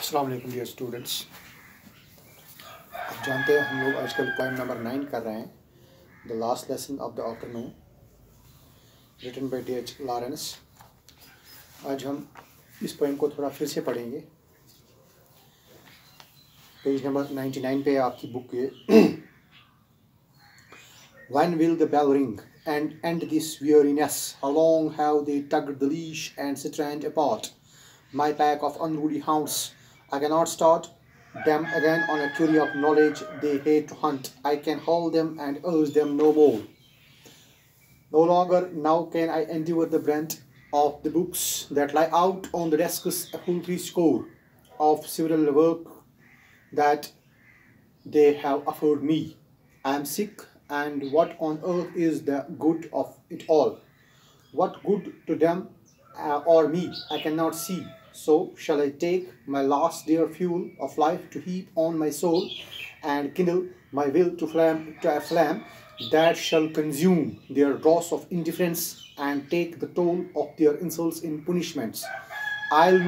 अस्सलाम वालेकुम dear students. आप जानते हैं हम लोग आजकल पोएम नंबर 9 कर रहे हैं, the last lesson of the afternoon, written by D.H. Lawrence. आज हम इस पोएम को थोड़ा फिर से पढ़ेंगे। पेज नंबर 99 पे आपकी बुक के When will the bell ring and end this weariness? How long have they tugged the leash and strained apart my pack of unruly hounds? I cannot start them again on a quarry of knowledge they hate to hunt. I can hold them and urge them no more. No longer now can I endure the brunt of the books that lie out on the desks, a full 3 score of several work that they have offered me. I am sick, and what on earth is the good of it all? What good to them or me I cannot see. So shall I take my last dear fuel of life to heap on my soul and kindle my will to a flame that shall consume their dross of indifference and take the toll of their insults in punishments. I'll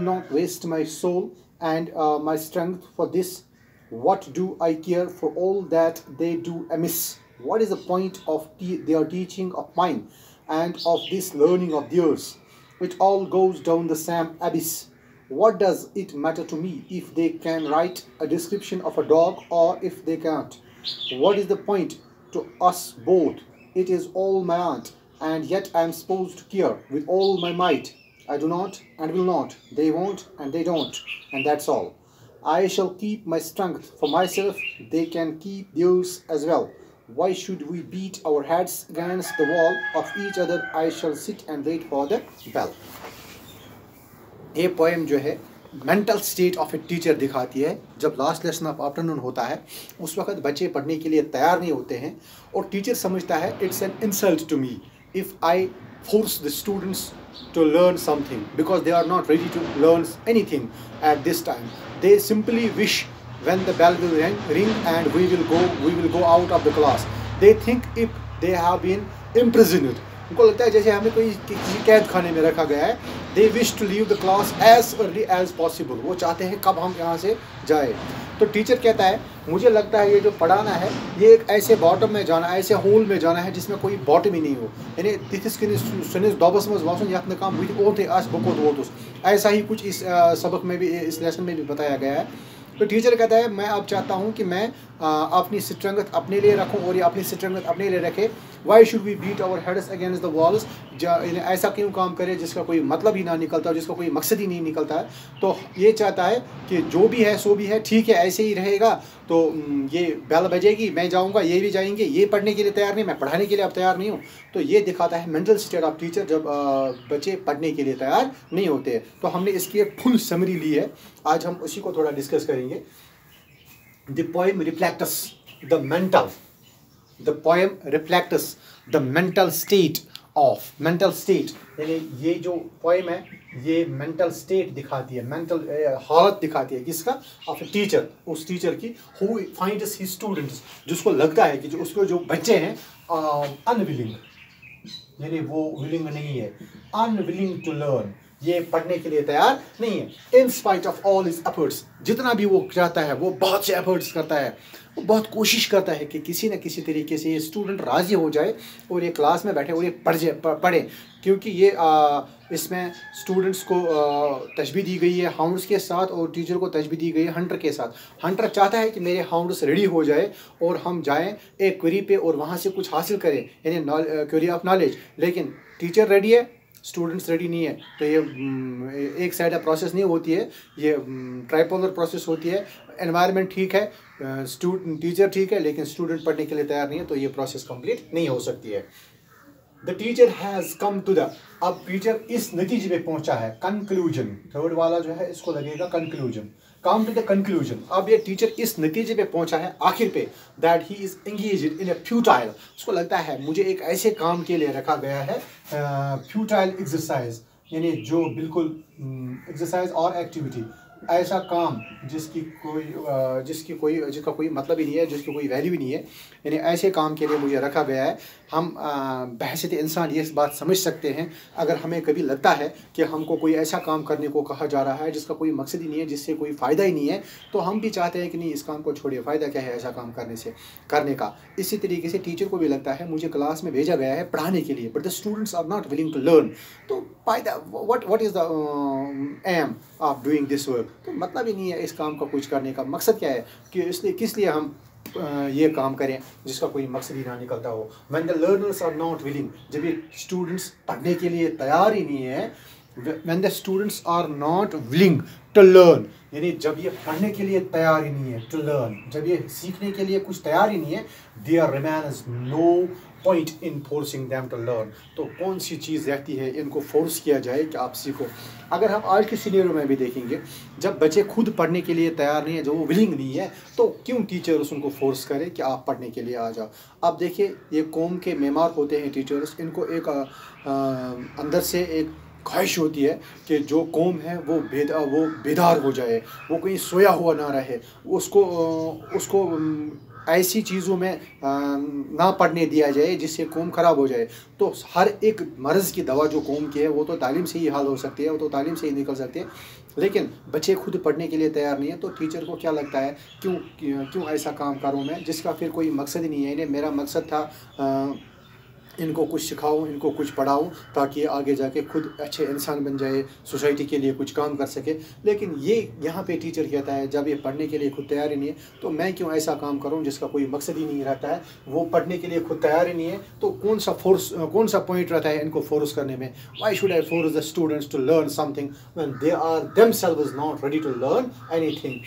not waste my soul and my strength for this. What do I care for all that they do amiss? What is the point of their teaching of mine and of this learning of theirs? It all goes down the same abyss. What does it matter to me if they can write a description of a dog or if they can't? What is the point to us both? It is all my aunt, and yet I am supposed to care with all my might. I do not and will not. They won't and they don't, and that's all. I shall keep my strength for myself. They can keep theirs as well. Why should we beat our heads against the wall of each other? I shall sit and wait for the bell. ये poem जो है mental state of a teacher दिखाती है। जब last lesson of afternoon होता है उस वक्त बच्चे पढ़ने के लिए तैयार नहीं होते हैं और टीचर समझता है it's an insult to me if I force the students to learn something because they are not ready to learn anything at this time. They simply wish when the bell will ring and we will go out of the class. They think if they have been imprisoned, उनको लगता है जैसे हमें कोई किसी कैद खाने में रखा गया है. They wish to leave the class as early as possible. वो चाहते हैं कब हम यहाँ से जाए. तो टीचर कहता है मुझे लगता है ये जो पढ़ाना है ये एक ऐसे बॉटम में जाना, ऐसे होल में जाना है जिसमें कोई बॉटम ही नहीं हो. यानी तिथिस सुनिस दबस मज वासन यत काम ओते आस बकोत वोतुस. ऐसा ही कुछ इस सबक में भी, इस लेसन में भी बताया गया है. तो टीचर कहता है मैं अब चाहता हूँ कि मैं अपनी स्ट्रेंथ अपने लिए रखूँ और ये अपनी स्ट्रेंथ अपने लिए रखे. Why should we beat our heads against the walls? ऐसा क्यों काम करे जिसका कोई मतलब ही ना निकलता, जिसका कोई मकसद ही नहीं निकलता है. तो ये चाहता है कि जो भी है सो भी है, ठीक है ऐसे ही रहेगा. तो ये बेल बजेगी, मैं जाऊँगा, ये भी जाएंगे. ये पढ़ने के लिए तैयार नहीं, मैं पढ़ाने के लिए अब तैयार नहीं हूँ. तो ये दिखाता है मेंटल स्टेट ऑफ टीचर जब बच्चे पढ़ने के लिए तैयार नहीं होते. तो हमने इसकी एक फुल समरी ली है, आज हम उसी को थोड़ा डिस्कस करेंगे. The poem reflects the mental state यानी ये जो पोएम है ये मेंटल स्टेट दिखाती है, मेंटल हालत दिखाती है किसका? ऑफ ए टीचर, उस टीचर की हु फाइंड्स हिज स्टूडेंट्स, जिसको लगता है कि जो उसको जो बच्चे हैं अनविलिंग, यानी वो विलिंग नहीं है, अनविलिंग टू लर्न, ये पढ़ने के लिए तैयार नहीं है. In spite of all his efforts, जितना भी वो चाहता है वो बहुत से एफर्ट्स करता है, वो बहुत कोशिश करता है कि किसी न किसी तरीके से ये स्टूडेंट राज़ी हो जाए और ये क्लास में बैठे और ये पढ़े. क्योंकि ये इसमें स्टूडेंट्स को तशबीह दी गई है हाउंड्स के साथ और टीचर को तशबीह दी गई है हंटर के साथ. हंटर चाहता है कि मेरे हाउंड्स रेडी हो जाए और हम जाएं एक क्वेरी पे और वहाँ से कुछ हासिल करें, यानी क्वेरी ऑफ नॉलेज. लेकिन टीचर रेडी है, स्टूडेंट्स रेडी नहीं है. तो ये एक साइड प्रोसेस नहीं होती है, ये ट्राइपोलर प्रोसेस होती है. एनवायरनमेंट ठीक है, टीचर ठीक है, लेकिन स्टूडेंट पढ़ने के लिए तैयार नहीं है, तो ये प्रोसेस कंप्लीट नहीं हो सकती है. The teacher has come to the, अब टीचर इस नतीजे पे पहुंचा है, कंक्लूजन. थर्ड वाला जो है इसको लगेगा conclusion, come to the conclusion. अब ये टीचर इस नतीजे पे पहुंचा है आखिर पे, that he is engaged in A futile, उसको लगता है मुझे एक ऐसे काम के लिए रखा गया है, फ्यूटाइल एक्सरसाइज, यानी जो बिल्कुल एक्सरसाइज और एक्टिविटी ऐसा काम जिसका कोई मतलब ही नहीं है, जिसकी कोई वैल्यू ही नहीं है, यानी ऐसे काम के लिए मुझे रखा गया है। हम बहैसियत इंसान ये बात समझ सकते हैं, अगर हमें कभी लगता है कि हमको कोई ऐसा काम करने को कहा जा रहा है जिसका कोई मकसद ही नहीं है, जिससे कोई फ़ायदा ही नहीं है, तो हम भी चाहते हैं कि नहीं, इस काम को छोड़िए, फ़ायदा क्या है ऐसा काम करने का। इसी तरीके से टीचर को भी लगता है मुझे क्लास में भेजा गया है पढ़ाने के लिए, but the students are not willing to learn, तो फ़ायदा what is the aim of doing this work. तो मतलब ही नहीं है इस काम का कुछ करने का, मकसद क्या है कि इसलिए किस लिए हम ये काम करें जिसका कोई मकसद ही ना निकलता हो। When the learners are not willing, जब ये स्टूडेंट्स पढ़ने के लिए तैयार ही नहीं है, when the students are not willing to learn, यानी जब ये पढ़ने के लिए तैयार ही नहीं है, टू लर्न, जब ये सीखने के लिए कुछ तैयार ही नहीं है, there remains no point in forcing them to learn. तो कौन सी चीज़ रहती है इनको फोर्स किया जाए कि आप सीखो। अगर हम आज के सिनेरियो में भी देखेंगे, जब बच्चे खुद पढ़ने के लिए तैयार नहीं है, जो वो विलिंग नहीं है, तो क्यों टीचर्स उनको फोर्स करें कि आप पढ़ने के लिए आ जाओ। अब देखिए, ये कौम के मेमार होते हैं टीचर्स, इनको एक अंदर से एक ख्वाहिश होती है कि जो कौम है वो बेदार हो जाए, वो कहीं सोया हुआ ना रहे, उसको ऐसी चीज़ों में ना पढ़ने दिया जाए जिससे कौम ख़राब हो जाए। तो हर एक मर्ज़ की दवा जो कौम की है वो तो तालीम से ही हाल हो सकती है, वो तो तालीम से ही निकल सकती है। लेकिन बच्चे खुद पढ़ने के लिए तैयार नहीं है, तो टीचर को क्या लगता है क्यों ऐसा काम करूँ मैं जिसका फिर कोई मकसद ही नहीं है। इन्हें मेरा मकसद था इनको कुछ सिखाऊं, इनको कुछ पढ़ाऊं, ताकि आगे जाके खुद अच्छे इंसान बन जाए, सोसाइटी के लिए कुछ काम कर सके। लेकिन ये यहाँ पे टीचर कहता है जब ये पढ़ने के लिए खुद तैयार ही नहीं है, तो मैं क्यों ऐसा काम करूँ जिसका कोई मकसद ही नहीं रहता है। वो पढ़ने के लिए खुद तैयार ही नहीं है, तो कौन सा पॉइंट रहता है इनको फोर्स करने में। Why should I force the students to learn something when they are themselves not ready to learn anything.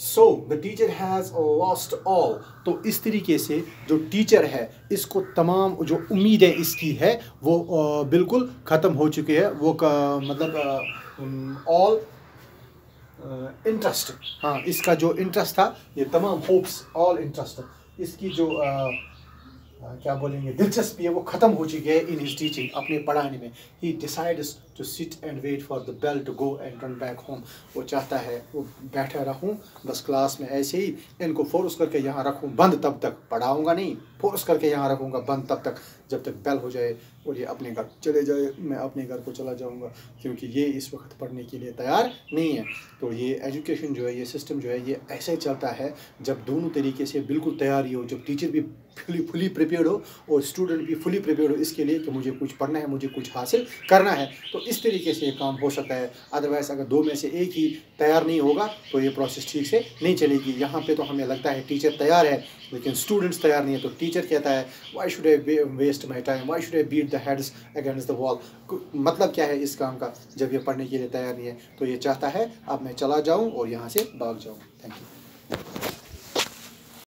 So the teacher has lost all. तो इस तरीके से जो टीचर है, इसको तमाम जो उम्मीदें इसकी है वो बिल्कुल ख़त्म हो चुकी है। वो मतलब ऑल इंटरेस्ट, हाँ, इसका जो इंटरेस्ट था, ये तमाम होप्स, ऑल इंटरेस्ट, इसकी जो क्या बोलेंगे, दिलचस्पी है, वो ख़त्म हो चुकी है इन हिज टीचिंग, अपने पढ़ाने में। He decides to sit and wait for the bell to go and run back home. वो चाहता है वो बैठा रहूं बस क्लास में, ऐसे ही इनको फोर्स करके यहाँ रखूं बंद, तब तक पढ़ाऊंगा नहीं, फोर्स करके यहाँ रखूंगा बंद तब तक जब तक बेल हो जाए और ये अपने घर चले जाए, मैं अपने घर को चला जाऊँगा, क्योंकि ये इस वक्त पढ़ने के लिए तैयार नहीं है। तो ये एजुकेशन जो है, ये सिस्टम जो है, ये ऐसे ही चलता है जब दोनों तरीके से बिल्कुल तैयारी हो, जब टीचर भी फुली प्रिपेयर्ड हो और स्टूडेंट भी फुली प्रिपेयर्ड हो इसके लिए कि मुझे कुछ पढ़ना है, मुझे कुछ हासिल करना है। तो इस तरीके से ये काम हो सकता है। अदरवाइज़ अगर दो में से एक ही तैयार नहीं होगा तो ये प्रोसेस ठीक से नहीं चलेगी। यहाँ पे तो हमें लगता है टीचर तैयार है लेकिन स्टूडेंट्स तैयार नहीं है, तो टीचर कहता है why should I waste my time, why should I beat the heads against the wall. मतलब क्या है इस काम का, जब ये पढ़ने के लिए तैयार नहीं है तो ये चाहता है अब मैं चला जाऊँ और यहाँ से भाग जाऊँ। Thank you.